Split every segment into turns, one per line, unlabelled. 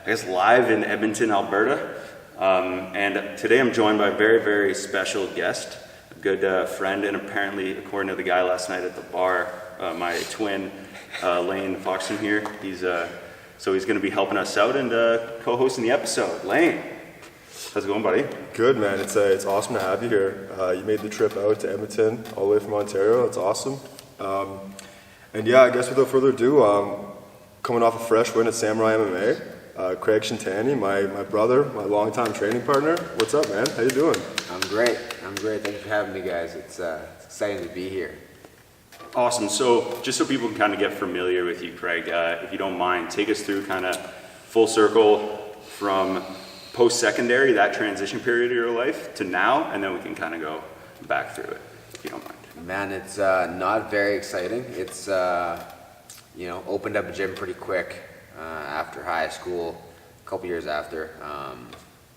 guess live in Edmonton, Alberta. And today I'm joined by a very, very special guest, a good friend, and apparently, according to the guy last night at the bar, my twin, Laine Foxton here. He's going to be helping us out and co-hosting the episode. Laine, how's it going, buddy?
Good, man. It's awesome to have you here. You made the trip out to Edmonton all the way from Ontario. It's awesome. And yeah, I guess without further ado, coming off a fresh win at Samurai MMA, Craig Shintani, my brother, my longtime training partner. What's up, man? How you doing?
I'm great. Thanks for having me, guys. It's exciting to be here.
Awesome. So just so people can kind of get familiar with you, Craig, if you don't mind, take us through kind of full circle from post-secondary, that transition period of your life, to now, and then we can kind of go back through it, if you don't mind.
Man, it's not very exciting. It's, opened up a gym pretty quick after high school, a couple years after.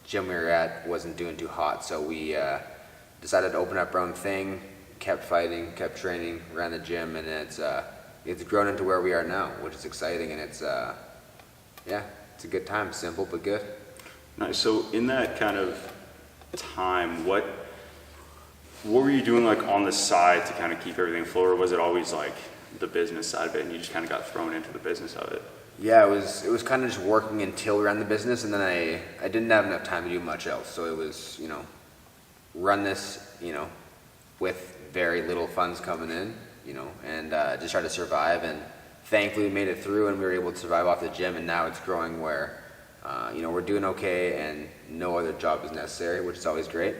Gym we were at wasn't doing too hot, so we decided to open up our own thing, kept fighting, kept training, ran the gym, and it's grown into where we are now, which is exciting, and it's a good time, simple but good.
Nice. So in that kind of time, what were you doing like on the side to kind of keep everything afloat, or was it always like the business side of it and you just kind of got thrown into the business of it?
Yeah, it was kind of just working until we ran the business, and then I didn't have enough time to do much else. So it was, run this, with very little funds coming in, and just try to survive. And thankfully we made it through and we were able to survive off the gym, and now it's growing where, we're doing okay and no other job is necessary, which is always great.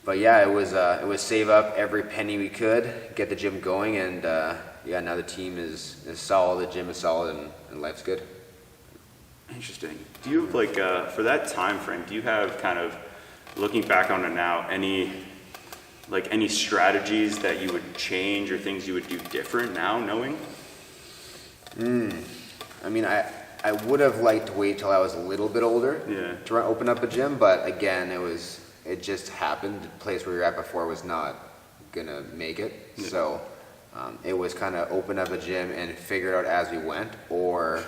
But yeah, it was save up every penny we could, get the gym going, and now the team is solid, the gym is solid, and life's good.
Interesting. Do you have for that time frame, do you have kind of, looking back on it now, any strategies that you would change or things you would do different now, knowing?
I mean, I would have liked to wait till I was a little bit older to open up a gym, but again, it just happened. The place where we were at before was not gonna make it, so it was kind of open up a gym and figure it out as we went, or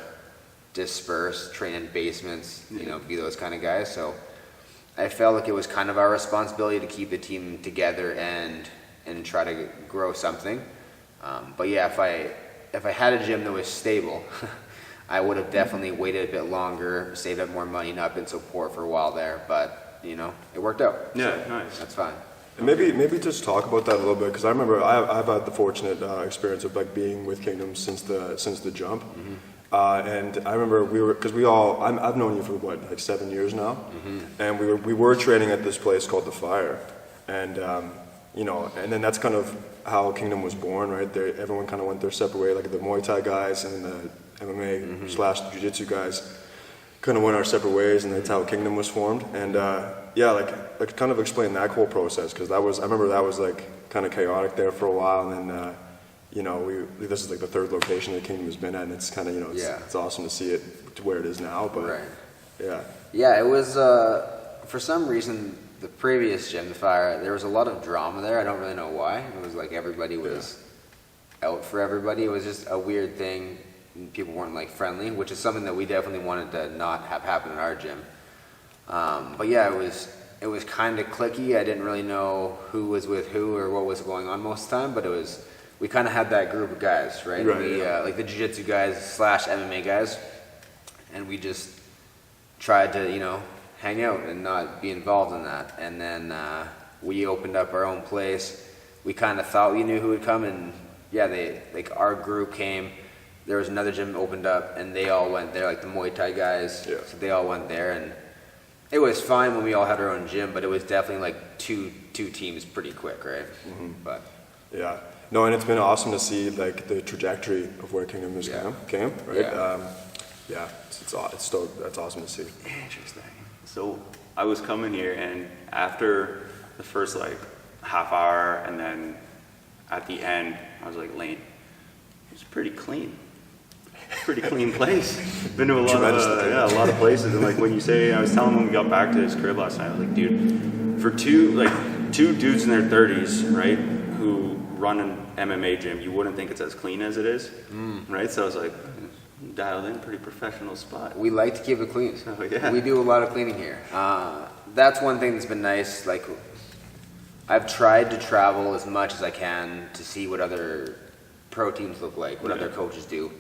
disperse, train in basements, be those kind of guys. So I felt like it was kind of our responsibility to keep the team together and try to grow something. But yeah, if I had a gym that was stable, I would have definitely waited a bit longer, saved up more money, not been so poor for a while there. But it worked out.
Yeah,
so
nice.
That's fine.
And maybe just talk about that a little bit, because I remember I've had the fortunate experience of being with Kingdom since the jump.
Mm-hmm.
And I remember I've known you for 7 years now, and we were training at this place called The Fire, and and then that's kind of how Kingdom was born, right? Everyone kind of went their separate way, like the Muay Thai guys and the MMA / Jiu-Jitsu guys kind of went our separate ways, and that's how Kingdom was formed. And kind of explain that whole process, because I remember that was kind of chaotic there for a while, and then this is the third location that Kingdom has been at, and it's kind of it's awesome to see it to where it is now. But
it was for some reason the previous gym, The Fire, there was a lot of drama there. I don't really know why. It was like everybody was out for everybody. It was just a weird thing. People weren't friendly, which is something that we definitely wanted to not have happen in our gym. But yeah, it was kind of cliquey. I didn't really know who was with who or what was going on most of the time, but we kind of had that group of guys, right? We like the jiu-jitsu guys / MMA guys, and we just tried to hang out and not be involved in that. And then we opened up our own place. We kind of thought we knew who would come, and our group came. There was another gym opened up, and they all went there, the Muay Thai guys.
Yeah.
So they all went there, and it was fine when we all had our own gym, but it was definitely two teams pretty quick, right?
Mm-hmm.
But
yeah, no, and it's been awesome to see the trajectory of where Kingdom has came, right? That's awesome to see.
Interesting. So I was coming here, and after the first half hour, and then at the end, I was like, Laine, it's pretty clean. Pretty clean place. Been to a lot of places, and when you say, I was telling him when we got back to his crib last night, I was like, dude, for two dudes in their 30s, right, who run an MMA gym, you wouldn't think it's as clean as it is, right? So I was like, dialed in, pretty professional spot.
We like to keep it clean.
Oh, yeah.
We do a lot of cleaning here. That's one thing that's been nice. Like, I've tried to travel as much as I can to see what other pro teams look like, what other coaches do.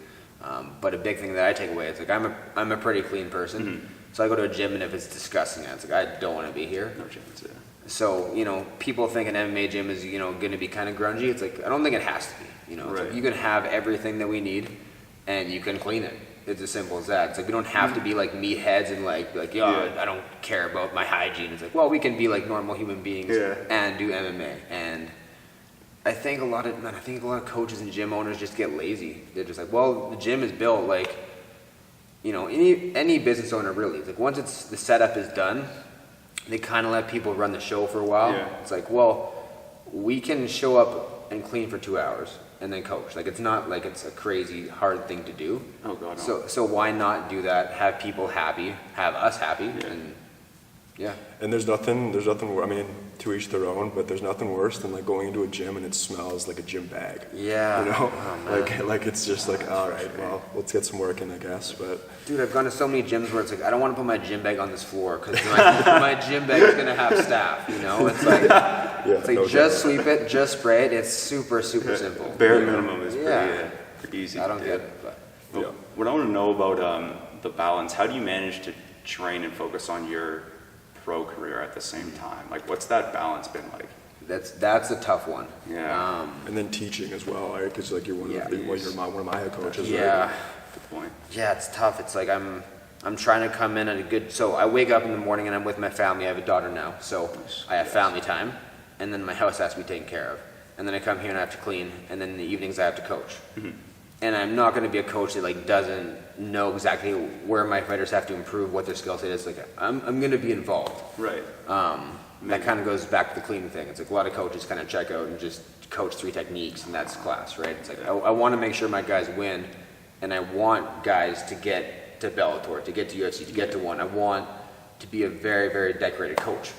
But a big thing that I take away, it's like I'm a pretty clean person. So I go to a gym, and if it's disgusting, it's like I don't want to be here.
No chance, yeah.
So, people think an MMA gym is, going to be kind of grungy. It's like, I don't think it has to be. It's like you can have everything that we need, and you can clean it. It's as simple as that. It's like we don't have to be like meatheads and like I don't care about my hygiene. It's like, well, we can be like normal human beings and do MMA. And I think a lot of coaches and gym owners just get lazy. They're just like, well, the gym is built like, any business owner really. It's like once the setup is done, they kind of let people run the show for a while.
Yeah.
It's like, well, we can show up and clean for 2 hours and then coach. Like, it's not like it's a crazy hard thing to do.
Oh, God, no.
So why not do that? Have people happy, have us happy, and yeah.
And there's nothing, I mean, to each their own, but there's nothing worse than like going into a gym and it smells like a gym bag.
Yeah.
Like it's just like, all right, well, let's get some work in, I guess. But
dude, I've gone to so many gyms where it's like, I don't want to put my gym bag on this floor because my gym bag is gonna have staph. It's like, it's like just sweep it, just spray it. It's super simple.
Bare minimum is pretty easy.
I don't
to
get
do.
it, but
What I want to know about the balance, how do you manage to train and focus on your pro career at the same time? Like, what's that balance been like?
that's a tough one.
Yeah.
and then teaching as well, right? Because like you're one of my head coaches.
Yeah.
Right?
Good point.
Yeah, it's tough. It's like I'm trying to come in at a good. So I wake up in the morning and I'm with my family. I have a daughter now, so I have family time, and then my house has to be taken care of, and then I come here and I have to clean, and then in the evenings I have to coach. And I'm not going to be a coach that like doesn't know exactly where my fighters have to improve, what their skill set is. Like I'm going to be involved.
Right.
That kind of goes back to the cleaning thing. It's like a lot of coaches kind of check out and just coach 3 techniques, and that's class, right? It's like I want to make sure my guys win, and I want guys to get to Bellator, to get to UFC, to get to one. I want to be a very, very decorated coach.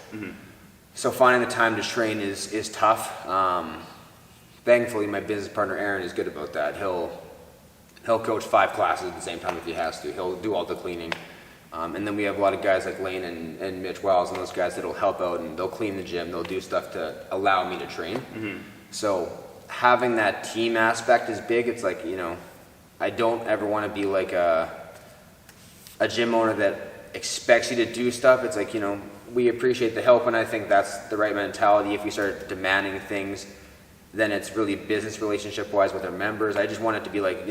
So finding the time to train is tough. Thankfully, my business partner Aaron is good about that. He'll coach 5 classes at the same time if he has to. He'll do all the cleaning. And then we have a lot of guys like Laine and Mitch Wiles and those guys that'll help out, and they'll clean the gym. They'll do stuff to allow me to train. So having that team aspect is big. It's like, I don't ever want to be like a gym owner that expects you to do stuff. It's like, we appreciate the help, and I think that's the right mentality. If we start demanding things, then it's really business relationship-wise with our members. I just want it to be like,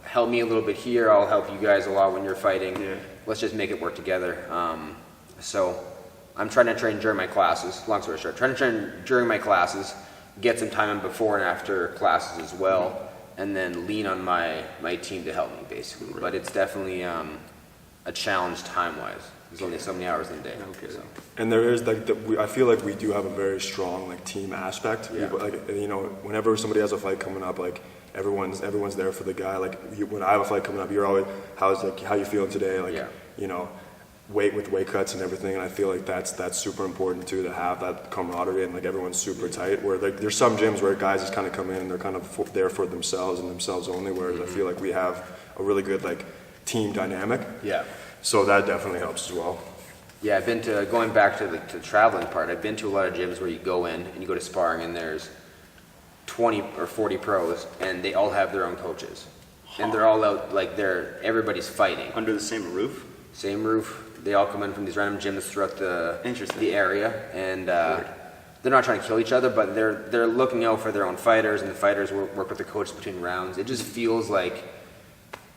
help me a little bit here. I'll help you guys a lot when you're fighting.
Yeah.
Let's just make it work together. So I'm trying to train during my classes. Long story short, trying to train during my classes, get some time in before and after classes as well, and then lean on my team to help me, basically.
Right.
But it's definitely a challenge time-wise. There's only so many hours in the day.
Okay.
So.
And there is like I feel like we do have a very strong like team aspect.
Yeah.
Like whenever somebody has a fight coming up, like everyone's there for the guy. Like when I have a fight coming up, you're always how you feeling today? Like weight cuts and everything. And I feel like that's super important too, to have that camaraderie and like everyone's super tight. Where like there's some gyms where guys just kind of come in and they're kind of there for themselves and themselves only. Whereas I feel like we have a really good like team dynamic.
Yeah.
So that definitely helps as well.
Yeah, I've been to, going back to the traveling part, I've been to a lot of gyms where you go in and you go to sparring and there's 20 or 40 pros and they all have their own coaches. And they're all out, like everybody's fighting.
Under the same roof?
Same roof. They all come in from these random gyms throughout the area, and they're not trying to kill each other, but they're looking out for their own fighters, and the fighters work with the coaches between rounds. It just feels like,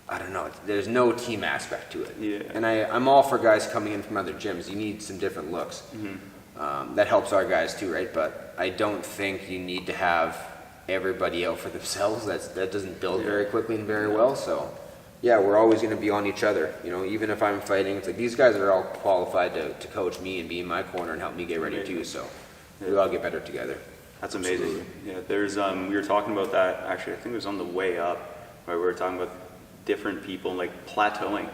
I don't know, there's no team aspect to it.
Yeah.
And I'm all for guys coming in from other gyms. You need some different looks. That helps our guys too, right? But I don't think you need to have everybody out for themselves. That doesn't build very quickly and very well. So, yeah, we're always going to be on each other. Even if I'm fighting, it's like these guys are all qualified to coach me and be in my corner and help me get ready too. So we all get better together.
That's amazing.
Absolutely.
Yeah, there's we were talking about that actually. I think it was on the way up where we were talking about different people like plateauing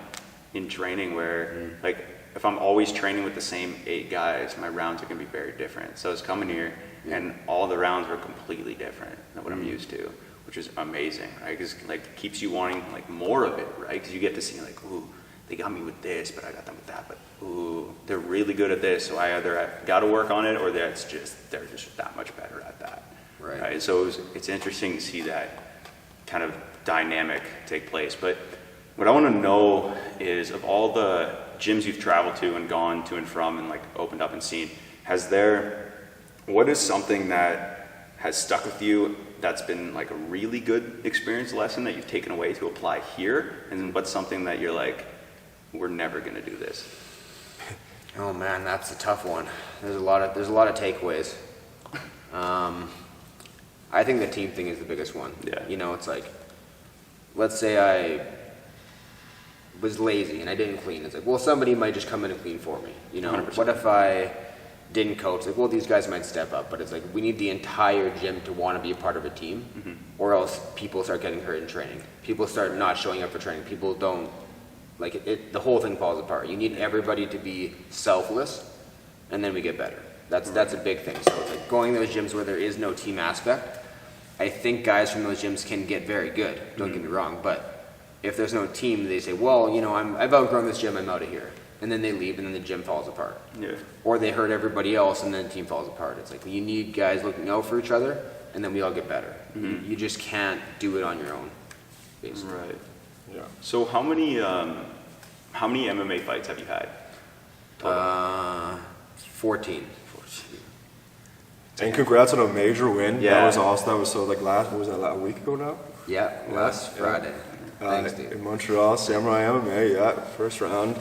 in training. Where like if I'm always training with the same 8 guys, my rounds are gonna be very different. So I was coming here and all the rounds were completely different than what I'm used to. which is amazing, right? Because like it keeps you wanting like more of it, right? Because you get to see like, ooh, they got me with this, but I got them with that. But ooh, they're really good at this, so I either got to work on it, or they're just that much better at that,
Right.
So it's interesting to see that kind of dynamic take place. But what I want to know is, of all the gyms you've traveled to and gone to and from and like opened up and seen, what is something that has stuck with you that's been like a really good experience lesson that you've taken away to apply here? And then what's something that you're like, we're never going to do this?
Oh man, that's a tough one. There's a lot of takeaways. I think the team thing is the biggest one.
Yeah.
You know, it's like, let's say I was lazy and I didn't clean. It's like, well, somebody might just come in and clean for me. You know,
100%.
What if I didn't coach? Like, well, these guys might step up, but it's like we need the entire gym to want to be a part of a team, or else people start getting hurt in training. People start not showing up for training. People don't like it. The whole thing falls apart. You need everybody to be selfless, and then we get better. That's a big thing. So it's like going to those gyms where there is no team aspect. I think guys from those gyms can get very good. Don't get me wrong, but if there's no team, they say, well, you know, I've outgrown this gym. I'm out of here. And then they leave, and then the gym falls apart.
Yeah.
Or they hurt everybody else, and then the team falls apart. It's like you need guys looking out for each other, and then we all get better. You just can't do it on your own, basically.
Right.
Yeah.
So how many MMA fights have you had?
14.
And congrats on a major win.
Yeah.
That was awesome. That was so like what was that, a week ago now?
Yeah, last
Yeah.
Friday. Thanks, dude.
In Montreal, Samurai MMA, yeah, first round.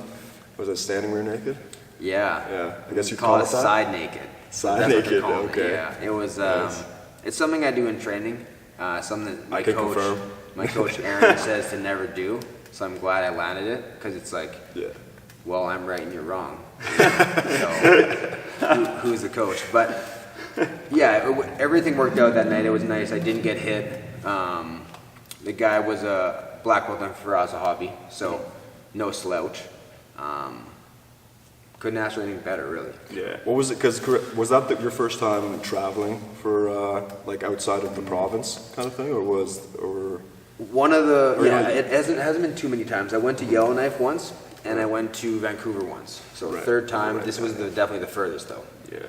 Was it standing rear naked?
Yeah.
Yeah, I guess you
call
call
it
it that?
side naked.
Side
That's what they're
naked,
calling it,
okay.
Yeah, it was.
Nice.
It's something I do in training. Something that
I can confirm.
my coach Aaron says to never do. So I'm glad I landed it because it's like,
Yeah.
well, I'm right and you're wrong. So who's the coach? But yeah, everything worked out that night. It was nice. I didn't get hit. The guy was a black belt in Faraza hobby, so no slouch. Couldn't ask for anything better, really.
Yeah.
What was it? Because was that your first time traveling for like outside of the province kind of thing, or
One of the
Or
yeah,
like-
it hasn't been too many times. I went to Yellowknife once, and I went to Vancouver once. So
Right.
third time.
Right.
This was definitely the furthest though.
Yeah.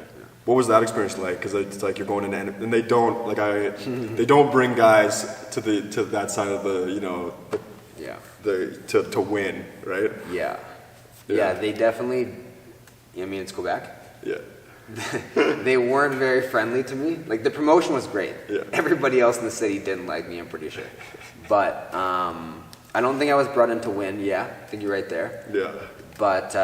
what was that experience like? Because it's like you're going into and they don't like they don't bring guys to that side of the
Yeah.
to win, right?
Yeah.
Yeah.
Yeah, they definitely. I mean, it's Quebec.
Yeah.
They weren't very friendly to me. Like the promotion was great.
Yeah.
Everybody else in the city didn't like me. I'm pretty sure. But I don't think I was brought in to win. Yeah, I think you're right there.
Yeah.
But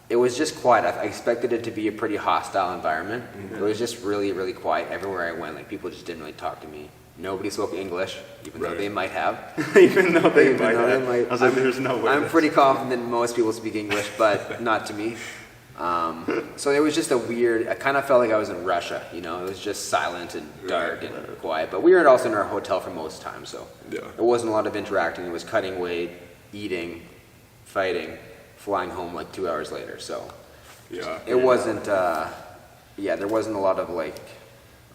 it was just quiet. I expected it to be a pretty hostile environment. It was just really, really quiet everywhere I went. Like people just didn't really talk to me. Nobody spoke English, even though
Right.
they might have.
Even though they
Even
might
though
have.
they might-
I was like, there's no way.
I'm
that's-
pretty confident most people speak English, but not to me. So it was just a weird. I kind of felt like I was in Russia. You know, it was just silent and dark and quiet. But we were also in our hotel for most times, so
Yeah.
it wasn't a lot of interacting. It was cutting weight, eating, fighting, flying home like 2 hours later. So
Yeah.
it wasn't. There wasn't a lot of like,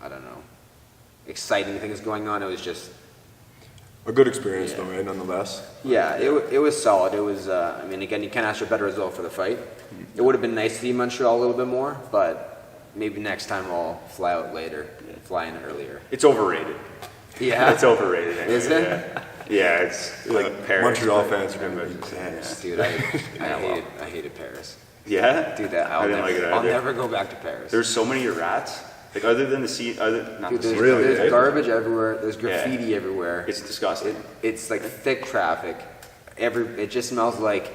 I don't know, exciting things going on. It was just.
A good experience
Yeah.
though, right? Nonetheless.
Yeah, it was solid. It was, I mean, again, you can't ask for a better result for the fight. It would have been nice to see Montreal a little bit more, but maybe next time I'll fly out later, fly in earlier.
It's overrated.
Yeah,
It's overrated. Anyway.
Is it?
Yeah. Yeah, it's like Paris.
Montreal
but-
fans are gonna be
Yeah.
pissed.
dude, I hated Paris.
Yeah?
Dude, that
I didn't like it
I'll
either.
never go back to Paris.
There's so many rats. Like other than the sea, not
Dude,
the
there's,
sea.
Really?
there's
eh?
garbage everywhere. There's graffiti everywhere.
It's disgusting.
It's like thick traffic. It just smells like,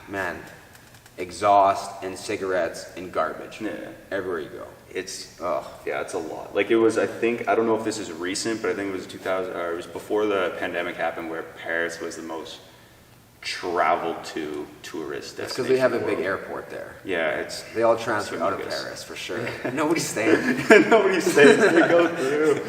man, exhaust and cigarettes and garbage.
Yeah.
Everywhere you go.
It's
Ugh.
yeah, it's a lot. Like it was, I don't know if this is recent, but I think it was 2000, or it was before the pandemic happened, where Paris was the most traveled to tourist
That's
destination.
because they have a
in the
big
world.
airport there.
Yeah, it's
They all transfer out of
humongous.
Paris for sure. Nobody's staying.
nobody says they go through.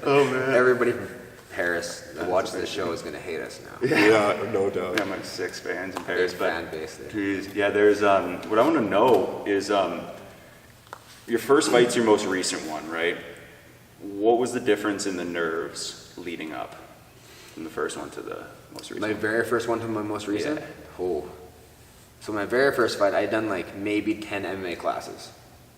Oh man.
Everybody from Paris that watches the show is going to hate us now.
Yeah, no
I
doubt.
got my 6 fans in
Big
Paris, but
fan base there.
geez, yeah, there's what I want to know is your first fight's your most recent one, right? what was the difference in the nerves leading up from the first one to the most recent?
My very first one to my most recent?
Yeah.
Oh. So my very first fight, I had done like maybe 10 MMA classes,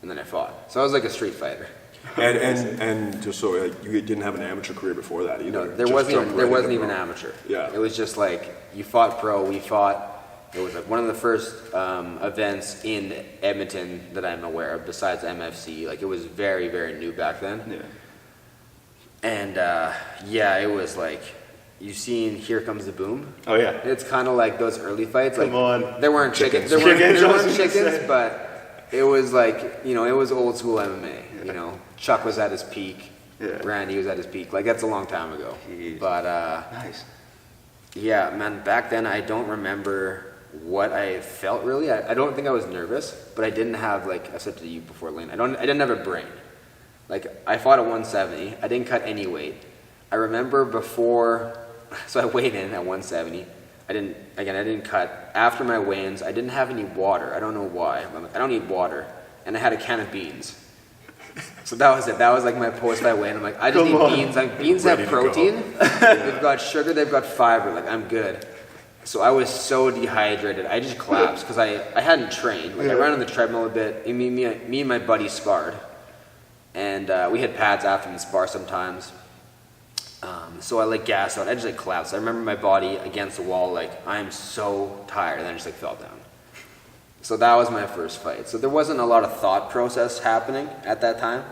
and then I fought. So I was like a street fighter.
And just so you didn't have an amateur career before that either.
No, there
Just
wasn't
jumped
even,
right
there wasn't
into
even
pro.
amateur.
Yeah.
It was just like you fought pro, we fought. It was like one of the first events in Edmonton that I'm aware of, besides MFC. Like it was very, very new back then.
Yeah.
And yeah, it was like you've seen Here Comes the Boom.
Oh yeah.
It's kind of like those early fights.
Come
like,
on.
There weren't chickens. There
Chickens, I was
weren't
gonna
chickens,
say.
but it was like, you know, it was old school MMA. You know, Chuck was at his peak.
Yeah.
Randy was at his peak. Like that's a long time ago.
Jeez.
But
Nice.
yeah, man, back then I don't remember what I felt really. I don't think I was nervous, but I didn't have, like I said to you before, Laine, I didn't have a brain. Like I fought at 170. I didn't cut any weight. I remember before, so I weighed in at 170. I didn't cut. After my weigh-ins, I didn't have any water. I don't know why. I'm like, I don't need water. And I had a can of beans. So that was it. That was like my post-fight weigh-in. I'm like, I just
Come
need
on.
beans. Like beans
Ready
have
to go.
protein. They've got sugar. They've got fiber. Like I'm good. So I was so dehydrated. I just collapsed because I hadn't trained. Like I ran on the treadmill a bit. And me and my buddy sparred. And we had pads after and spar sometimes. So I like gassed out. I just like collapsed. I remember my body against the wall, like I'm so tired, and I just like fell down. So that was my first fight. So there wasn't a lot of thought process happening at that time.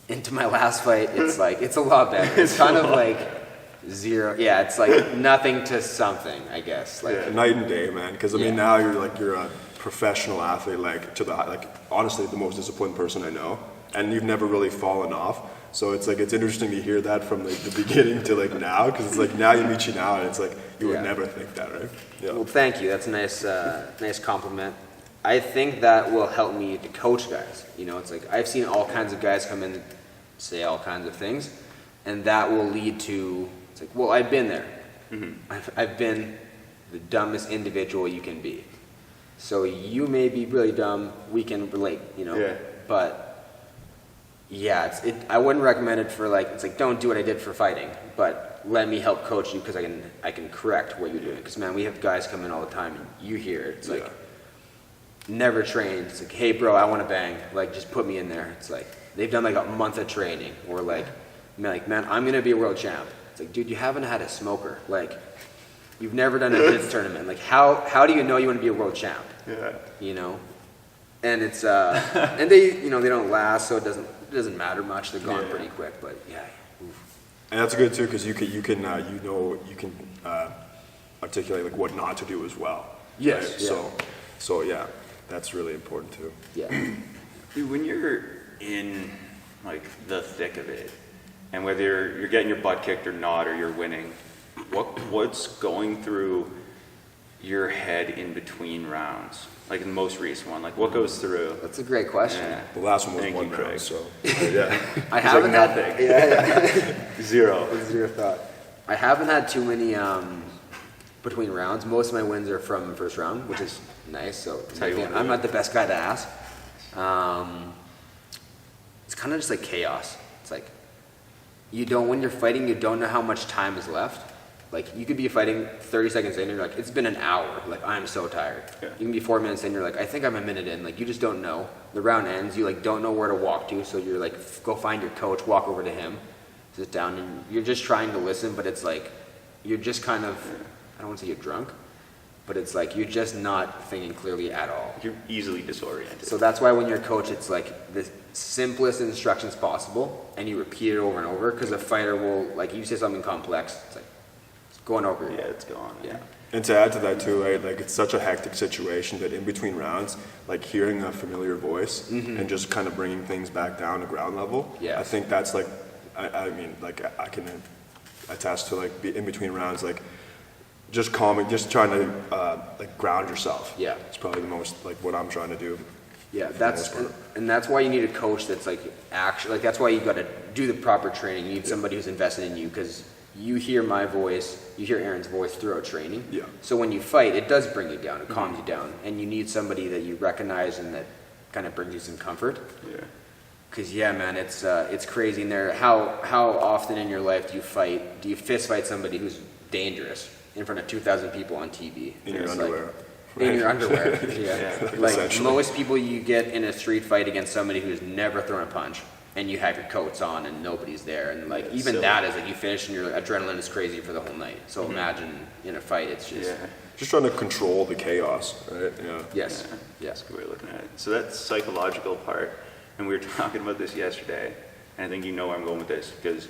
Into my last fight, it's like it's a lot better. It's kind of like zero. Yeah, it's like nothing to something, I guess. Like
Yeah, night and day, man. Because I mean,
Yeah.
now you're a professional athlete, like honestly the most disciplined person I know, and you've never really fallen off. So it's like it's interesting to hear that from like the beginning to like now, because it's like now you meet you now, and it's like you would
Yeah.
never think that, right? Yeah.
Well, thank you. That's a nice compliment. I think that will help me to coach guys. You know, it's like I've seen all kinds of guys come in and say all kinds of things, and that will lead to, it's like, well, I've been there. I've been the dumbest individual you can be. So you may be really dumb. We can relate, you know.
Yeah.
But yeah, I wouldn't recommend it for like, it's like don't do what I did for fighting, but let me help coach you because I can correct what you're doing. Because man, we have guys come in all the time and you hear it. It's like never trained. It's like, hey bro, I want to bang. Like just put me in there. It's like they've done like a month of training, or like man, I'm gonna be a world champ. It's like, dude, you haven't had a smoker. Like you've never done a blitz tournament. Like how do you know you want to be a world champ?
Yeah.
You know, and it's and they they don't last, so it doesn't matter much. They're gone
Yeah.
pretty quick, but yeah. Oof.
And that's good too, because you can articulate like what not to do as well.
Yes,
Right?
yeah.
So yeah, that's really important too.
Yeah.
Dude, when you're in like the thick of it, and whether you're getting your butt kicked or not, or you're winning, what's going through your head in between rounds? Like in the most recent one, like what goes through?
That's a great question.
Yeah.
The last one was
Thank you,
one round,
Craig.
so yeah.
I haven't had
nothing.
Yeah.
Zero.
Zero thought. I haven't had too many between rounds. Most of my wins are from first round, which is nice. So
how you want to
I'm
do
not
it.
the best guy to ask. It's kind of just like chaos. It's like when you're fighting, you don't know how much time is left. Like you could be fighting 30 seconds in, and you're like, it's been an hour. Like I'm so tired.
Yeah.
You can be 4 minutes in, you're like, I think I'm a minute in. Like you just don't know. The round ends, you like don't know where to walk to, so you're like, go find your coach, walk over to him, sit down, and you're just trying to listen, but it's like you're just kind of, I don't want to say you're drunk, but it's like you're just not thinking clearly at all.
You're easily disoriented.
So that's why when you're a coach, it's like the simplest instructions possible, and you repeat it over and over, because a fighter will, like, you say something complex, it's like, it's going over your
yeah, it's gone.
Yeah.
And to add to that too, right? Like it's such a hectic situation that in between rounds, like hearing a familiar voice and just kind of bringing things back down to ground level.
Yes.
I think that's like, I mean, like I can attest to like in between rounds, like just calming, just trying to like ground yourself.
Yeah.
It's probably the most like what I'm trying to do.
Yeah,
for the
that's
most part.
and that's why you need a coach that's like actually, like that's why you got to do the proper training. You need somebody who's invested in you, because you hear my voice, you hear Aaron's voice throughout training.
Yeah.
So when you fight, it does bring you down, it calms you down, and you need somebody that you recognize and that kind of brings you some comfort.
Yeah.
Cause yeah, man, it's crazy in there. How often in your life do you fist fight somebody who's dangerous in front of 2,000 people on TV?
In your
It's
underwear.
In your underwear, yeah.
Yeah.
Like
Essentially.
most people, you get in a street fight against somebody who's never thrown a punch, and you have your coats on and nobody's there, and like even
silly.
that is like you finish and your adrenaline is crazy for the whole night. So imagine in a fight, it's just
Yeah.
Just trying to control the chaos, right? Yeah.
yes,
Yeah.
yes.
That's a good way of looking at it. So that psychological part, and we were talking about this yesterday, and I think you know where I'm going with this, because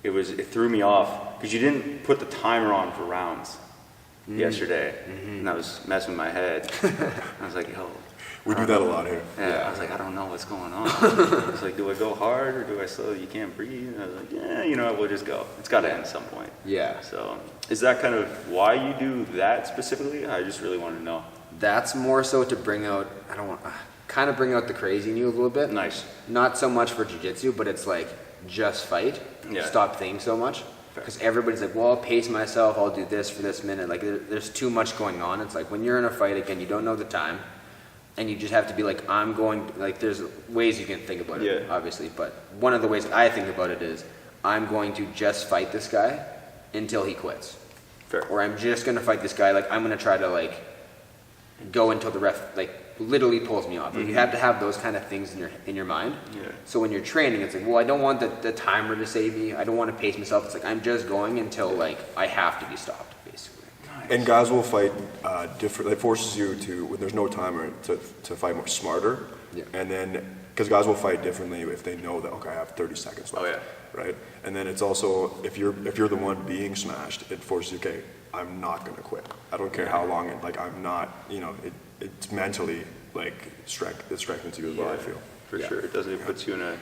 it threw me off, because you didn't put the timer on for rounds yesterday, and that was messing with my head. I was like, yo.
We do that a lot here.
Yeah, I was like, I don't know what's going on. I was like, do I go hard or do I slow? You can't breathe. And I was like, yeah, you know what, we'll just go. It's got to end at some point.
Yeah.
So is that kind of why you do that specifically? I just really want to know.
That's more so to bring out, kind of bring out the crazy in you a little bit.
Nice.
Not so much for jiu-jitsu, but it's like, just fight.
Yeah.
Stop thinking so much. Because everybody's like, well, I'll pace myself, I'll do this for this minute. Like, there's too much going on. It's like, when you're in a fight, again, you don't know the time. And you just have to be like, there's ways you can think about it,
Yeah.
obviously. But one of the ways that I think about it is, I'm going to just fight this guy until he quits.
Fair.
Or I'm just going to fight this guy, like, I'm going to try to, like, go until the ref, like, literally pulls me off. Like, you have to have those kind of things in your mind.
Yeah.
So when you're training, it's like, well, I don't want the timer to save me. I don't want to pace myself. It's like, I'm just going until, like, I have to be stopped, basically.
And guys will fight different. It forces you to, when there's no timer, to fight more smarter.
Yeah.
And then, because guys will fight differently if they know that, okay, I have 30 seconds left.
Oh, yeah.
Right. And then it's also, if you're the one being smashed, it forces you, okay, I'm not gonna quit. I don't care how long. I'm not. It's mentally like strengthens you as well. I feel.
For
Yeah.
sure. It does. It puts you in a
It's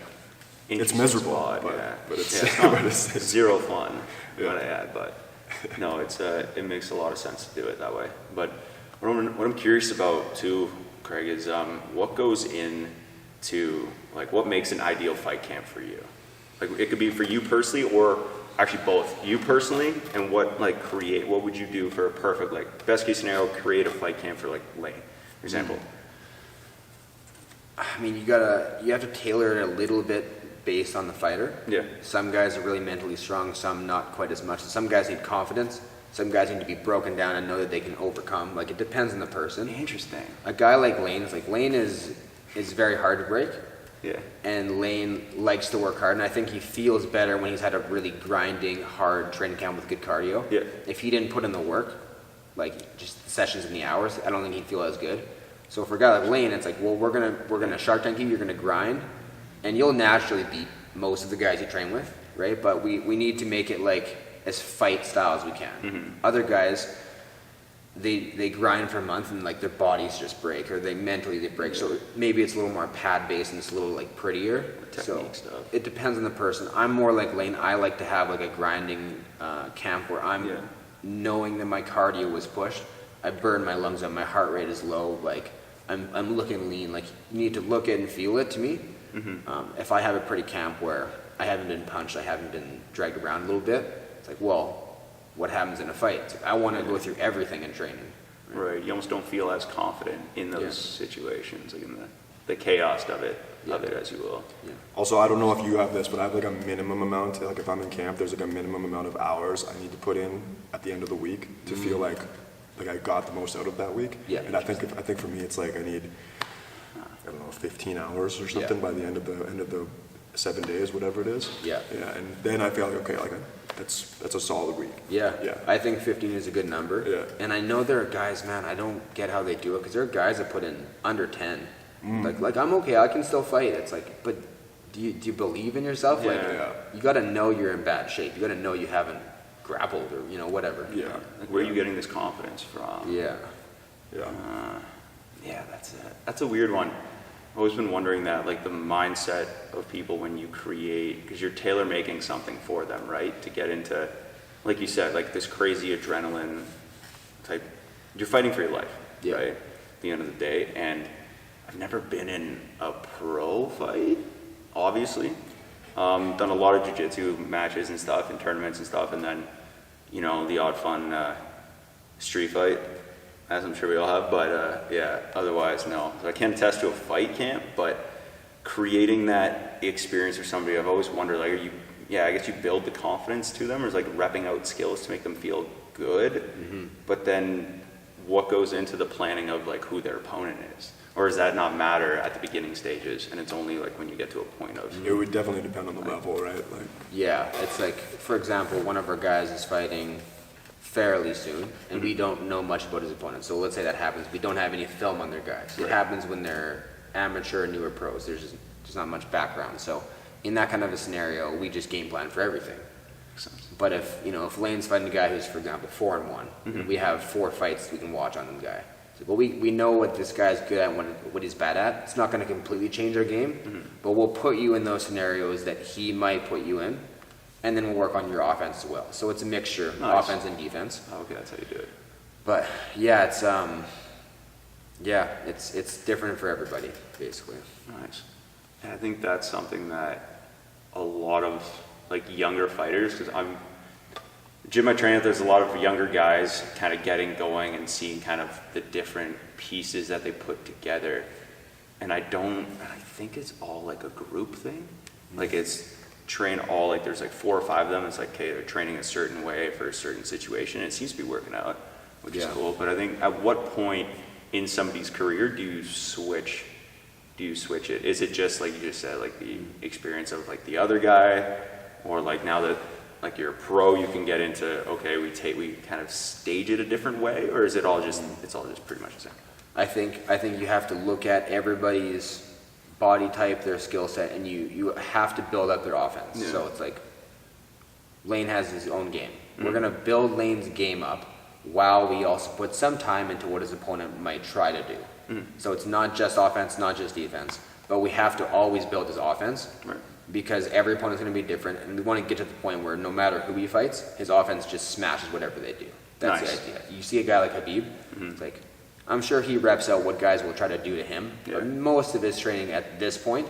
interesting
miserable,
spot,
but it's,
yeah, it's not
but it's
zero fun.
Yeah.
Might I add, but no, it makes a lot of sense to do it that way. But what I'm curious about too, Craig, is what goes into like what makes an ideal fight camp for you. Like it could be for you personally, or actually both. You personally, and what would you do for a perfect, like best case scenario, create a fight camp for like Laine, for example.
I mean, you have to tailor it a little bit based on the fighter.
Yeah.
Some guys are really mentally strong, some not quite as much. Some guys need confidence. Some guys need to be broken down and know that they can overcome. Like, it depends on the person.
Interesting.
A guy like Laine is very hard to break.
Yeah.
And Laine likes to work hard, and I think he feels better when he's had a really grinding, hard training camp with good cardio.
Yeah.
If he didn't put in the work, like just the sessions and the hours, I don't think he'd feel as good. So for a guy like Laine, it's like, well, we're gonna Shark Tank you. You're gonna grind, and you'll naturally beat most of the guys you train with, right? But we need to make it like as fight style as we can.
Mm-hmm.
Other guys, they grind for a month and like their bodies just break, or they break. So maybe it's a little more pad based and it's a little like prettier.
Technique stuff.
It depends on the person. I'm more like Laine. I like to have like a grinding camp where I'm knowing that my cardio was pushed. I burn my lungs up. My heart rate is low. Like I'm looking lean. Like you need to look it and feel it to me.
Mm-hmm.
If I have a pretty camp where I haven't been punched, I haven't been dragged around a little bit, it's like, well, what happens in a fight? It's like, I want to go through everything in training.
Right. You almost don't feel as confident in those situations, like in the chaos of it, as you will.
Yeah.
Also, I don't know if you have this, but I have like a minimum amount. Like if I'm in camp, there's like a minimum amount of hours I need to put in at the end of the week to feel like I got the most out of that week.
Yeah.
And I think for me, it's like I need, I don't know, 15 hours or something by the end of the 7 days, whatever it is.
Yeah.
Yeah. And then I feel like, okay, like that's a solid week.
Yeah.
Yeah.
I think 15 is a good number.
Yeah.
And I know there are guys, man, I don't get how they do it, because there are guys that put in under 10. Like I'm okay, I can still fight. It's like, but do you believe in yourself?
Yeah.
Like, you got to know you're in bad shape. You got to know you haven't grappled or whatever.
Yeah.
Like where are you getting this confidence from?
Yeah.
Yeah.
Yeah, that's a weird one. I've always been wondering that, like the mindset of people when you create, because you're tailor making something for them, right? To get into, like you said, like this crazy adrenaline type. You're fighting for your life, right? At the end of the day, and I've never been in a pro fight, obviously. Done a lot of jiu-jitsu matches and stuff, and tournaments and stuff, and then, the odd fun street fight, as I'm sure we all have, but yeah, otherwise, no. So I can't attest to a fight camp, but creating that experience for somebody, I've always wondered, like, I guess you build the confidence to them, or is like repping out skills to make them feel good, but then what goes into the planning of like who their opponent is? Or does that not matter at the beginning stages, and it's only like when you get to a point of...
It would definitely depend on the level, right? Like,
Yeah, it's like, for example, one of our guys is fighting fairly soon, and we don't know much about his opponent. So let's say that happens. We don't have any film on their guys. It happens when they're amateur, newer pros. There's not much background. So in that kind of a scenario, we just game plan for everything. But if Laine's fighting a guy who's, for example, 4-1, and we have 4 fights we can watch on the guy. So, but we know what this guy's good at, what he's bad at. It's not going to completely change our game, but we'll put you in those scenarios that he might put you in, and then we'll work on your offense as well. So it's a mixture, offense and defense.
Oh, okay, that's how you do it.
But yeah, it's different for everybody, basically.
Nice. And I think that's something that a lot of like younger fighters, because gym I train at, there's a lot of younger guys kind of getting going and seeing kind of the different pieces that they put together. And I think it's all like a group thing. Like it's train all, like there's like 4 or 5 of them. It's like, okay, they're training a certain way for a certain situation. It seems to be working out, which is cool. But I think at what point in somebody's career do you switch it? Is it just like you just said, like the experience of like the other guy, or like now that like you're a pro, you can get into, okay, we kind of stage it a different way, or is it all just, it's all just pretty much the same?
I think you have to look at everybody's body type, their skill set, and you have to build up their offense.
Yeah.
So it's like Laine has his own game. We're going to build Laine's game up while we also put some time into what his opponent might try to do. So it's not just offense, not just defense, but we have to always build his offense.
Right.
Because every opponent's going to be different, and we want to get to the point where no matter who he fights, his offense just smashes whatever they do. That's
Nice.
the idea. You see a guy like Habib, it's like, I'm sure he reps out what guys will try to do to him, but most of his training at this point,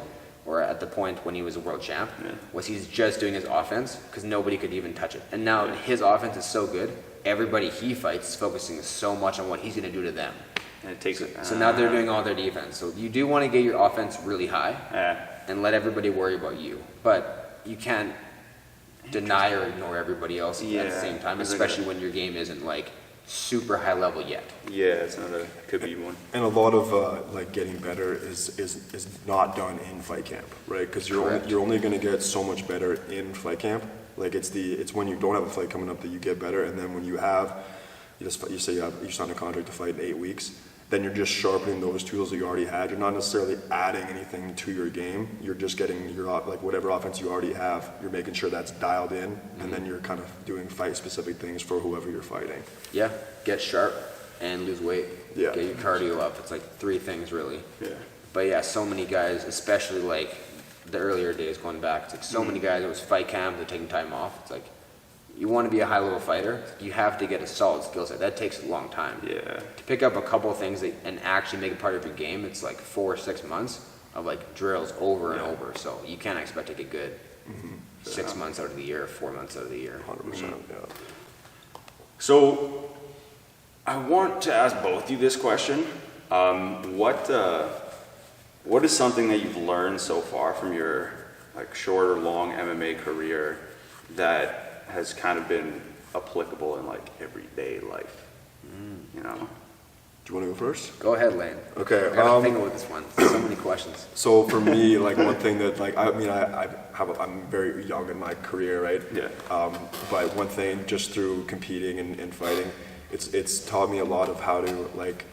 or at the point when he was a world champ, was he's just doing his offense, because nobody could even touch it. And now his offense is so good, everybody he fights is focusing so much on what he's going to do to them.
And it takes
So now they're doing all their defense. So you do want to get your offense really high, and let everybody worry about you. But you can't deny or ignore everybody else at the same time, especially when your game isn't like super high level yet.
Yeah, it's not a Khabib one.
and a lot of like getting better is not done in fight camp, right? Because you're only going to get so much better in fight camp. Like it's when you don't have a fight coming up that you get better, and then when you have, you say you sign a contract to fight in 8 weeks. Then you're just sharpening those tools that you already had. You're not necessarily adding anything to your game. You're just getting your, like, whatever offense you already have, you're making sure that's dialed in, and then you're kind of doing fight-specific things for whoever you're fighting.
Yeah, get sharp and lose weight.
Yeah.
Get your cardio up. It's like 3 things really.
Yeah.
But yeah, so many guys, especially like the earlier days going back, it's like so many guys, it was fight camp, they're taking time off. It's like, you want to be a high-level fighter, you have to get a solid skill set. That takes a long time.
Yeah.
To pick up a couple of things and actually make it part of your game, it's like 4 or 6 months of like drills over and over. So you can't expect to get good 6 months out of the year, 4 months out of the year.
100%, yeah.
So I want to ask both of you this question. What is something that you've learned so far from your like short or long MMA career that has kind of been applicable in like everyday life? You know?
Do you want to go first?
Go ahead, Laine.
Okay.
I gotta think about this one. So many questions.
So for me, like one thing that like I'm very young in my career, right?
Yeah.
But one thing, just through competing and fighting, it's taught me a lot of how to like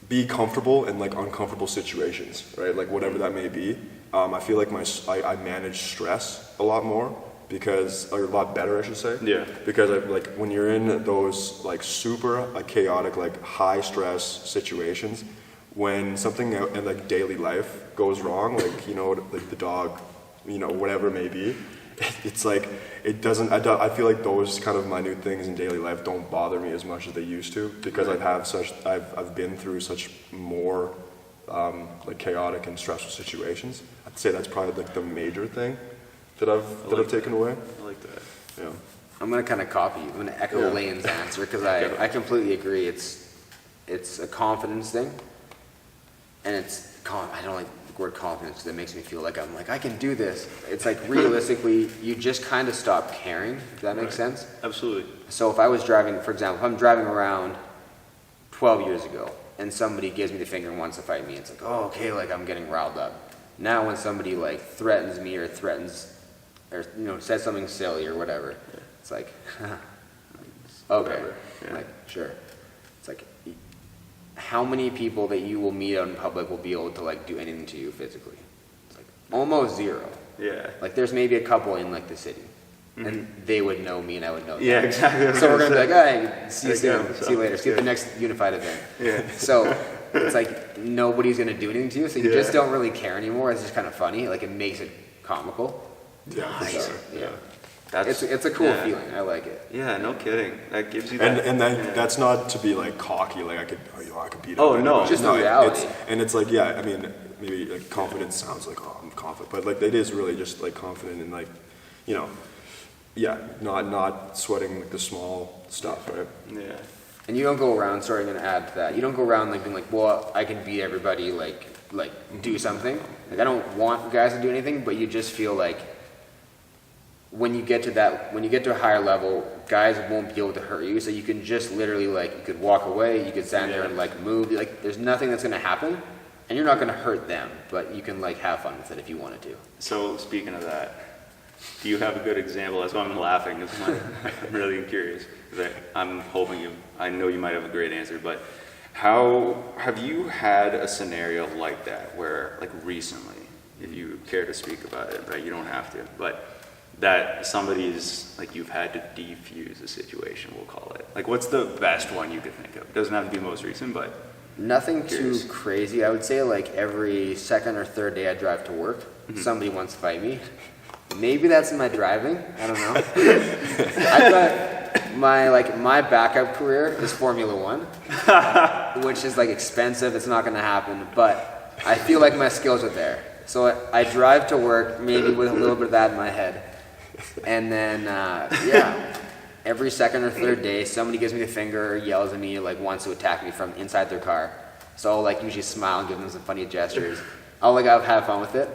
be comfortable in like uncomfortable situations, right? Like whatever that may be. I feel like I manage stress a lot more or a lot better, I should say.
Yeah.
Because like when you're in those like super chaotic, like high stress situations, when something in like daily life goes wrong, like, you know, like the dog, you know, whatever it may be, it's like, I feel like those kind of minute things in daily life don't bother me as much as they used to, because I've been through such more like chaotic and stressful situations. I'd say that's probably like the major thing that I've taken away.
I like that.
Yeah.
I'm gonna kind of copy you. I'm gonna echo Laine's answer because I completely agree. It's a confidence thing. and I don't like the word confidence because it makes me feel like I can do this. It's like realistically, you just kind of stop caring, if that makes sense.
Absolutely.
So if I was driving, for example, if I'm driving around 12 years ago and somebody gives me the finger and wants to fight me, it's like, oh, okay, like I'm getting riled up. Now when somebody like threatens me or says something silly or whatever, it's like, okay, like sure. It's like, how many people that you will meet out in public will be able to like do anything to you physically? It's like almost zero.
Yeah.
Like there's maybe a couple in like the city, and they would know me and I would know them.
Yeah, exactly.
So we're gonna be like, all right, see you soon, see you later, see you at the
Yeah.
next unified event.
Yeah.
So it's like nobody's gonna do anything to you, so you just don't really care anymore. It's just kind of funny, like it makes it comical.
Yeah, for
So,
sure.
yeah.
That's
It's a cool feeling. I like it.
Yeah, no kidding. That gives you that.
And then that's not to be like cocky, like I could beat up.
Oh, no.
anybody.
Just the reality.
It's like, yeah, I mean, maybe like confidence sounds like, oh, I'm confident, but like it is really just like confident and like, you know, yeah, not sweating like the small stuff, right?
Yeah.
And you don't go around. Sorry, I'm gonna add to that. You don't go around like being like, well, I can beat everybody. Like do something. Like I don't want guys to do anything, but you just feel like when you get to a higher level, guys won't be able to hurt you. So you can just literally like you could walk away, you could stand there and like move. Like there's nothing that's gonna happen, and you're not gonna hurt them, but you can like have fun with it if you wanted to.
So speaking of that, do you have a good example? That's why I'm laughing. I'm really curious. 'Cause I know you might have a great answer, but how have you had a scenario like that where, like recently, if you care to speak about it, right? You don't have to, but that somebody's like you've had to defuse a situation, we'll call it. Like, what's the best one you could think of? It doesn't have to be most recent, but
Nothing
Curious.
too crazy. I would say like every second or third day I drive to work, somebody wants to fight me. Maybe that's in my driving. I don't know. I thought my backup career is Formula One, which is like expensive. It's not going to happen, but I feel like my skills are there. So I drive to work maybe with a little bit of that in my head, and then every second or third day somebody gives me the finger or yells at me, like wants to attack me from inside their car. So I'll like usually smile and give them some funny gestures. I'll have fun with it.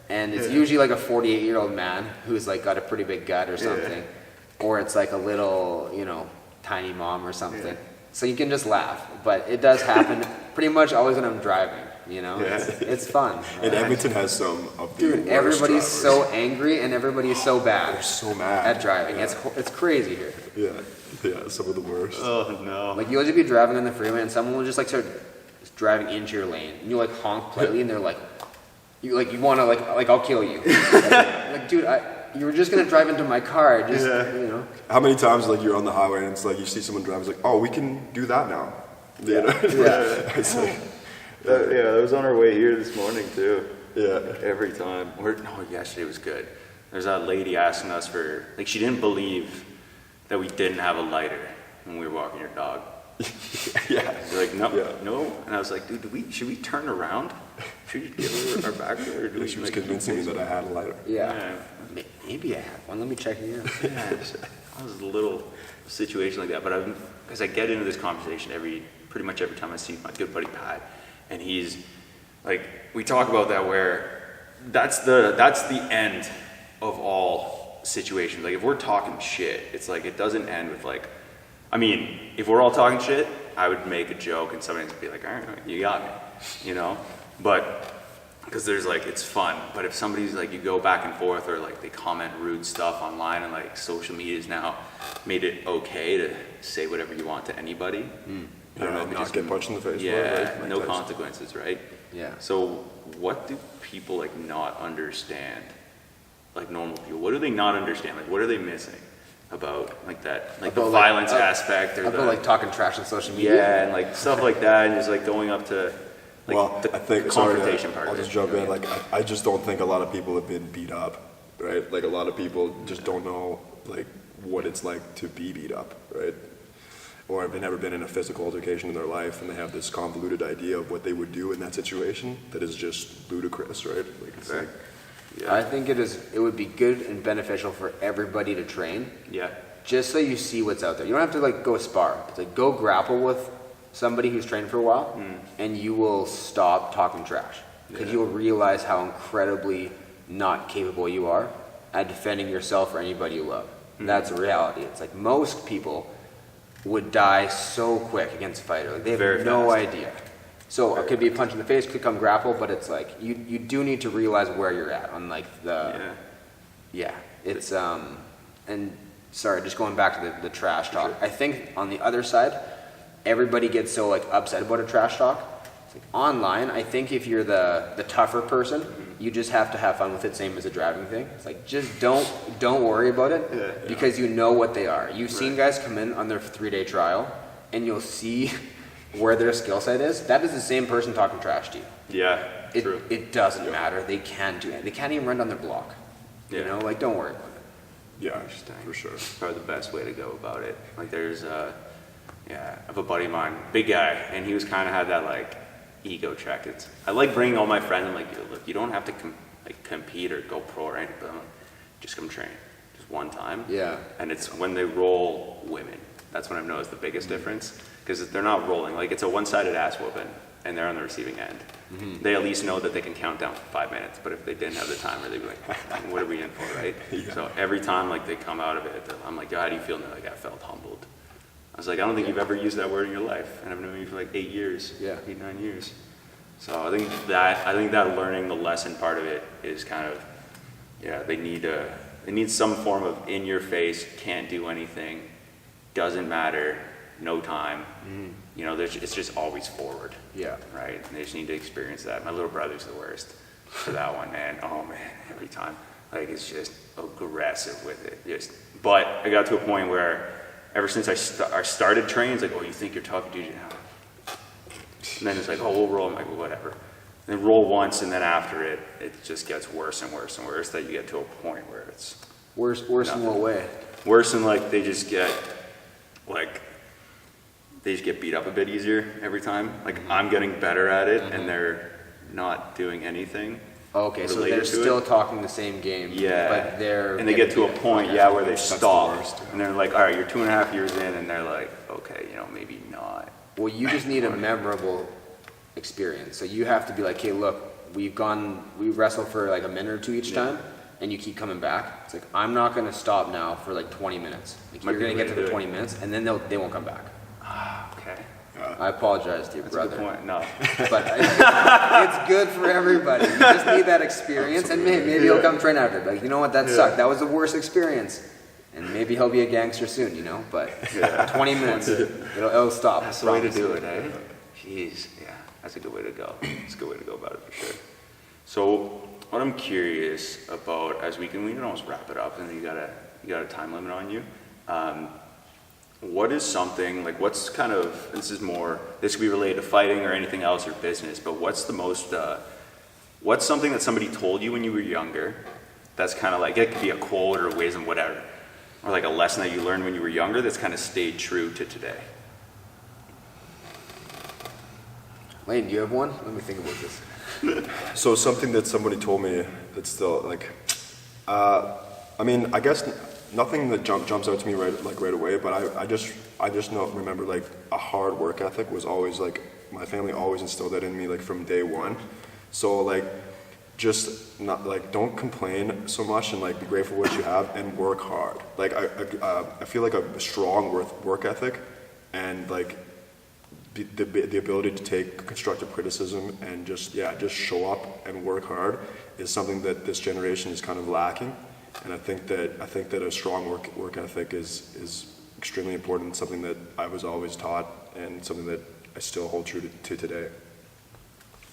And it's usually like a 48-year-old man who's like got a pretty big gut or something. Or it's like a little, tiny mom or something. So you can just laugh. But it does happen pretty much always when I'm driving, It's fun.
And Edmonton has some of the
Dude,
worst
everybody's
drivers.
so angry and everybody's so bad
They're so mad
at driving. It's crazy here.
Yeah, some of the worst.
oh no.
Like you'll just be driving on the freeway and someone will just like start driving into your lane. And you like honk politely and they're like, you want to like I'll kill you. Like dude, you were just gonna drive into my car. Just
How many times like you're on the highway and it's like you see someone driving, it's like, oh, we can do that now. It's like,
that was on our way here this morning too.
yeah.
Every time. Yesterday was good. There's that lady asking us for, like, she didn't believe that we didn't have a lighter when we were walking your dog.
Yeah.
They're like, no,
Yeah.
no. And I was like, dude, should we turn around? Should we give her our back to her? Or do we
She was
like,
convincing me that I had a lighter.
Yeah. Maybe I have one. Let me check here.
Yeah, that was a little situation like that. But because I get into this conversation pretty much every time I see my good buddy Pat, and he's like, we talk about that where that's the end of all situations. Like if we're talking shit, it's like it doesn't end with like, I mean, if we're all talking shit, I would make a joke and somebody would be like, all right, you got me, But because there's like, it's fun. But if somebody's like, you go back and forth or like they comment rude stuff online and like social media has now made it okay to say whatever you want to anybody. I don't know if it
not
just
get punched in the face.
Yeah,
right? Like
no
that's-
consequences, right?
Yeah.
So what do people like not understand? Like normal people, what do they not understand? Like what are they missing about like that, like the
About, like,
violence aspect or
I
the
feel like talking trash on social media.
yeah, and like stuff like that, and just like going up to like
Well,
the
I think, sorry,
confrontation part.
I'll
of
just
it.
jump in. Like, I just don't think a lot of people have been beat up, right? Like, a lot of people just don't know, like, what it's like to be beat up, right? Or have never been in a physical altercation in their life, and they have this convoluted idea of what they would do in that situation that is just ludicrous, right? Like, it's like,
I think it would be good and beneficial for everybody to train,
Yeah,
just so you see what's out there. You don't have to like go spar. It's like go grapple with somebody who's trained for a while, and you will stop talking trash because you'll realize how incredibly not capable you are at defending yourself or anybody you love. That's a reality. It's like most people would die so quick against a fighter. Like they have no idea. So it could be a punch in the face, could come grapple, but it's like you do need to realize where you're at on like the it's and sorry, just going back to the trash talk. I think on the other side, everybody gets so like upset about a trash talk. It's like online, I think if you're the tougher person, you just have to have fun with it, same as a driving thing. It's like just don't worry about it because you know what they are. You've seen guys come in on their 3-day trial and you'll see where their skill set is. That is the same person talking trash to you.
Yeah, true.
It doesn't matter. They can't do it. They can't even run down their block. You know, like don't worry about it.
Yeah,
Interesting.
for sure.
Probably the best way to go about it. Like there's I have a buddy of mine, big guy, and he was kind of had that like ego check. I like bringing all my friends. I'm like, look, you don't have to compete or go pro or anything, but I'm like, just come train, just one time.
Yeah.
And it's when they roll women. That's when I've noticed the biggest difference because they're not rolling. Like it's a one-sided ass whooping, and they're on the receiving end. They at least know that they can count down for 5 minutes. But if they didn't have the timer, they'd be like, what are we in for, right? So every time like they come out of it, I'm like, how do you feel? And they're like, I felt humbled. I was like, I don't think you've ever used that word in your life, and I've known you for like 8 years, 8-9 years. So I think that learning the lesson part of it is kind of, they need some form of in your face, can't do anything, doesn't matter, no time. You know, it's just always forward. Yeah. Right. And they just need to experience that. My little brother's the worst for that one, man. Oh man, every time, like it's just aggressive with it. But I got to a point where. Ever since I started training, it's like, oh, you think you're tough, dude? And then it's like, oh, we'll roll. I'm like, well, whatever. And then roll once, and then after it just gets worse and worse and worse. That you get to a point where it's
worse in what way?
Worse than like they just get beat up a bit easier every time. Like I'm getting better at it, and they're not doing anything.
Okay, so they're still talking the same game. Yeah. But
and they get to a point, where they stop. And they're like, all right, you're 2.5 years in, and they're like, okay, maybe not.
Well, you just need a memorable experience. So you have to be like, hey, look, we wrestled for like a minute or two each time, and you keep coming back. It's like, I'm not going to stop now for like 20 minutes. Like, you're going to get to the 20 minutes, and then they won't come back.
Okay.
I apologize to your brother.
That's a good point. No.
But it's good for everybody. You just need that experience, and maybe he'll come train after. Like, you know what, that sucked. That was the worst experience. And maybe he'll be a gangster soon, But 20 minutes, it'll stop.
That's the way to do it, eh? Jeez, that's a good way to go. It's a good way to go about it for sure. So, what I'm curious about, as we can almost wrap it up, and you got a time limit on you. What is something, like what's kind of, this could be related to fighting or anything else or business, but what's something that somebody told you when you were younger that's kind of like, it could be a quote or a wisdom, whatever, or like a lesson that you learned when you were younger that's kind of stayed true to today?
Laine, do you have one? Let me think about this.
So something that somebody told me that's still like, I guess nothing that jumps out to me right away, but I just remember like a hard work ethic was always like, my family always instilled that in me like from day one. So like, just not like, don't complain so much and like be grateful for what you have and work hard. Like I feel like a strong work ethic and like the ability to take constructive criticism and just show up and work hard is something that this generation is kind of lacking. And I think that a strong work ethic is extremely important, something that I was always taught and something that I still hold true to today.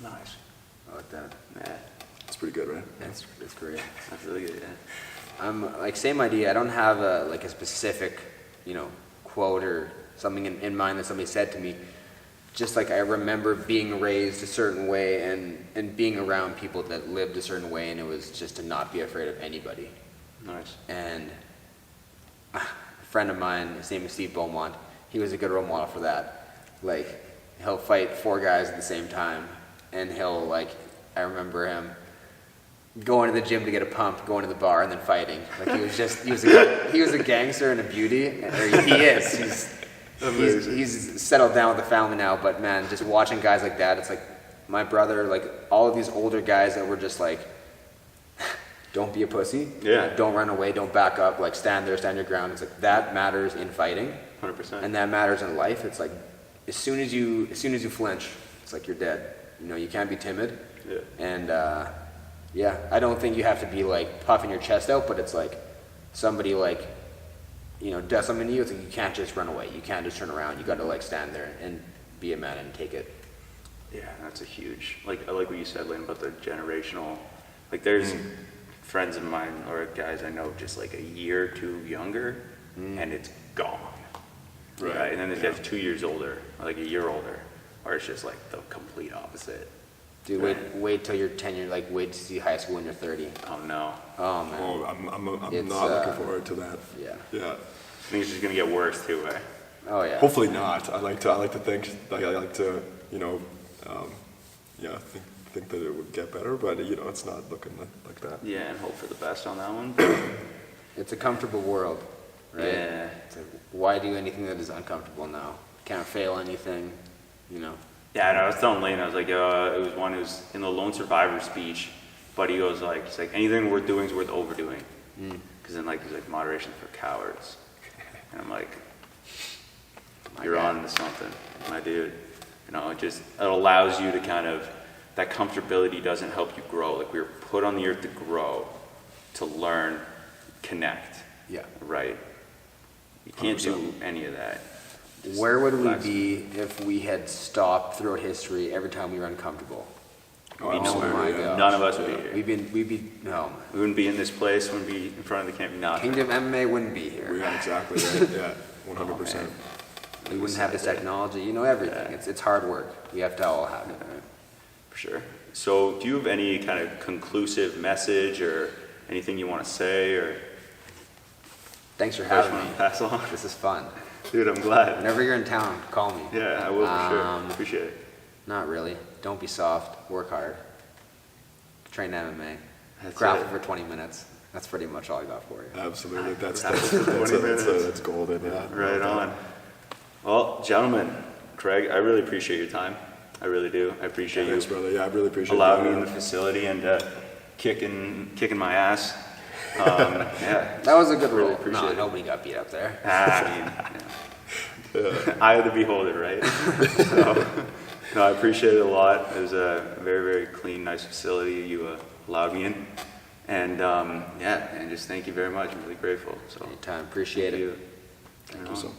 Nice.
I like that.
Yeah.
It's pretty good, right?
That's great.
That's really good, yeah.
I'm like, same idea. I don't have a specific, quote or something in mind that somebody said to me. Just like I remember being raised a certain way and being around people that lived a certain way, and it was just to not be afraid of anybody.
Nice.
And a friend of mine, his name is Steve Beaumont, he was a good role model for that. Like, he'll fight 4 guys at the same time, and I remember him going to the gym to get a pump, going to the bar, and then fighting. Like, he was a gangster and a beauty, or he is.
Amazing.
he's settled down with a family now, but man, just watching guys like that, it's like my brother, like all of these older guys that were just like, don't be a pussy.
Yeah.
Don't run away. Don't back up. Like stand there, stand your ground. It's like that matters in fighting,
100%.
and that matters in life. It's like as soon as you flinch, it's like you're dead. You know, you can't be timid.
Yeah.
And yeah, I don't think you have to be like puffing your chest out, but it's like somebody like, you know, does something to you. It's like you can't just run away. You can't just turn around. You got to like stand there and be a man and take it.
Yeah, that's a huge, like, I like what you said, Laine, about the generational, like, there's friends of mine, or guys I know, just like a year or two younger, and it's gone.
Right.
And then there's guys 2 years older, or like a year older, or it's just like the complete opposite.
Dude, wait till you're 10 years, like wait to see high school when you're 30.
Oh, no.
Oh man.
Oh, I'm
It's,
not looking forward to that.
Yeah.
Yeah.
I think it's just gonna get worse too, eh?
Oh yeah.
Hopefully not. I like to think, like, I like to, you know, yeah, think that it would get better, but you know, it's not looking like that.
Yeah, and hope for the best on that one.
It's a comfortable world, right?
Yeah.
It's like, why do anything that is uncomfortable now? Can't fail anything, you know.
Yeah, and I was telling Laine, I was like, it was one who's in the Lone Survivor speech, but he goes like, it's like anything worth doing is worth overdoing, because then like he's like moderation for cowards, and I'm like, you're
God.
on to something, my dude. You know, it allows you to kind of, that comfortability doesn't help you grow. Like we were put on the earth to grow, to learn, connect.
Yeah.
Right. You can't do any of that. Just
Where would we
relax.
be if we had stopped throughout history every time we were uncomfortable?
We'd be
Oh
nowhere.
my God.
None of us would be here.
We'd be no.
We wouldn't be in this place. Wouldn't be in front of the camp. Nothing.
Kingdom MMA wouldn't be here.
Yeah, exactly. Right. Yeah, 100%.
We wouldn't have this technology. You know everything.
Yeah.
It's hard work. We have to all have it.
For sure. So, do you have any kind of conclusive message or anything you want to say or
Thanks for
advice you
having
want
me.
to pass along?
This is fun.
Dude, I'm glad.
Whenever you're in town, call me.
Yeah, I will for sure. Appreciate it.
Not really. Don't be soft. Work hard. Train MMA.
That's
Grapple
it.
for 20 minutes. That's pretty much all I got for you.
Absolutely. That's
20 minutes.
that's golden. Yeah.
Right on. Well, gentlemen, Craig, I really appreciate your time. I really do. I appreciate
Thanks,
you
brother. Yeah, I really appreciate
allowing
that.
me in the facility and kicking my ass. Yeah.
That was a good
Really
rule.
appreciate
No,
it.
nobody got beat up there.
I mean, eye of the beholder, right? So, no, I appreciate it a lot. It was a very, very clean, nice facility you allowed me in. And yeah, and just thank you very much. I'm really grateful. So,
Anytime. Appreciate
thank
it.
you.
Thank you so much.